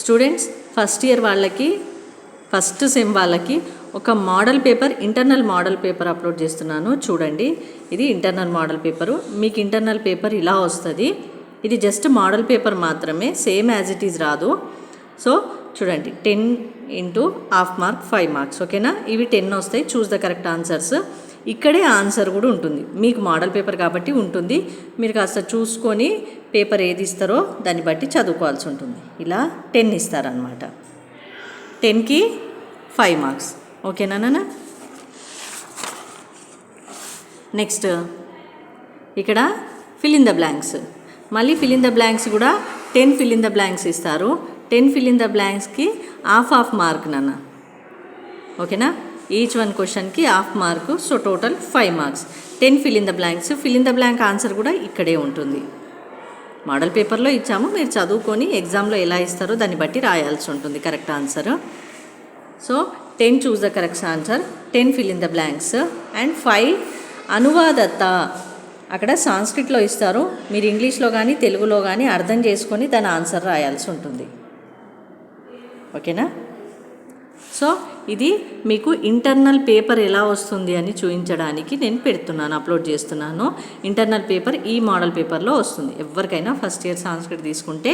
Students first year వాళ్ళకి first sem వాళ్ళకి ఒక model paper internal model paper upload చేస్తున్నాను చూడండి. ఇది ఇంటర్నల్ మోడల్ పేపరు. మీకు ఇంటర్నల్ పేపర్ ఇలా వస్తుంది. ఇది జస్ట్ మోడల్ పేపర్ మాత్రమే, సేమ్ యాజ్ ఇట్ ఈజ్ రాదు. సో చూడండి 10 ఇంటూ హాఫ్ మార్క్ 5 మార్క్స్. ఓకేనా, ఇవి 10 వస్తాయి. Choose the correct answers. ఇక్కడే ఆన్సర్ కూడా ఉంటుంది. మీకు మోడల్ పేపర్ కాబట్టి ఉంటుంది. మీరు కాస్త చూసుకొని పేపర్ ఏది ఇస్తారో దాన్ని బట్టి చదువుకోవాల్సి ఉంటుంది. ఇలా 10 ఇస్తారనమాట. 10కి 5 మార్క్స్. ఓకేనా నాన్న. నెక్స్ట్ ఇక్కడ ఫిల్ ఇన్ ద బ్లాంక్స్. మళ్ళీ ఫిల్ ఇన్ ద బ్లాంక్స్ కూడా 10 ఫిల్ ఇన్ ద బ్లాంక్స్ ఇస్తారు. 10 ఫిల్ ఇన్ ద బ్లాంక్స్కి హాఫ్ మార్క్ నాన్న. ఓకేనా, ఈచ్ వన్ క్వశ్చన్కి half mark. So total 5 marks. 10 fill in the blanks. Fill in the blank answer కూడా ఇక్కడే ఉంటుంది. మోడల్ పేపర్లో ఇచ్చాము, మీరు చదువుకొని ఎగ్జామ్లో ఎలా ఇస్తారో దాన్ని బట్టి రాయాల్సి ఉంటుంది correct answer. So 10 choose the correct answer, 10 fill in the blanks and 5 అనువాదత. అక్కడ సాంస్క్రిట్లో ఇస్తారు, మీరు ఇంగ్లీష్లో కానీ తెలుగులో కానీ అర్థం చేసుకొని దాని ఆన్సర్ రాయాల్సి ఉంటుంది. ఓకేనా. సో ఇది మీకు ఇంటర్నల్ పేపర్ ఎలా వస్తుంది అని చూపించడానికి నేను పెడుతున్నాను, అప్లోడ్ చేస్తున్నాను. ఇంటర్నల్ పేపర్ ఈ మోడల్ పేపర్లో వస్తుంది. ఎవరికైనా ఫస్ట్ ఇయర్ సాంస్క్రిట్ తీసుకుంటే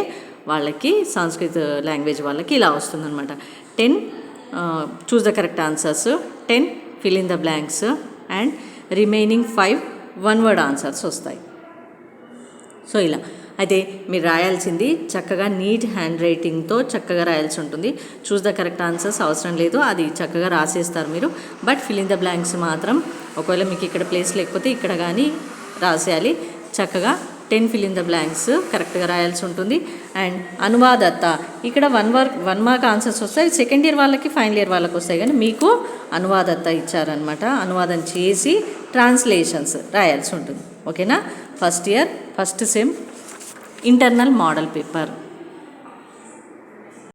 వాళ్ళకి, సాంస్క్రిట్ లాంగ్వేజ్ వాళ్ళకి ఇలా వస్తుంది అనమాట. 10 choose the correct answers, 10 fill in the blanks and remaining 5 one word answers వస్తాయి. సో ఇలా అయితే మీరు రాయాల్సింది చక్కగా నీట్ హ్యాండ్ రైటింగ్తో చక్కగా రాయాల్సి ఉంటుంది. చూస్ ద కరెక్ట్ ఆన్సర్స్ అవసరం లేదు, అది చక్కగా రాసేస్తారు మీరు. But fill in the blanks మాత్రం ఒకవేళ మీకు ఇక్కడ ప్లేస్ లేకపోతే ఇక్కడ కానీ రాసేయాలి. చక్కగా 10 ఫిల్ ఇన్ ద బ్లాంక్స్ కరెక్ట్గా రాయాల్సి ఉంటుంది. అండ్ అనువాదత, ఇక్కడ 1 మార్క్ ఆన్సర్స్ వస్తాయి. సెకండ్ ఇయర్ వాళ్ళకి ఫైనల్ ఇయర్ వాళ్ళకి వస్తాయి, కానీ మీకు అనువాదత ఇచ్చారనమాట. అనువాదం చేసి ట్రాన్స్లేషన్స్ రాయాల్సి ఉంటుంది. ఓకేనా. First year first sem internal model paper.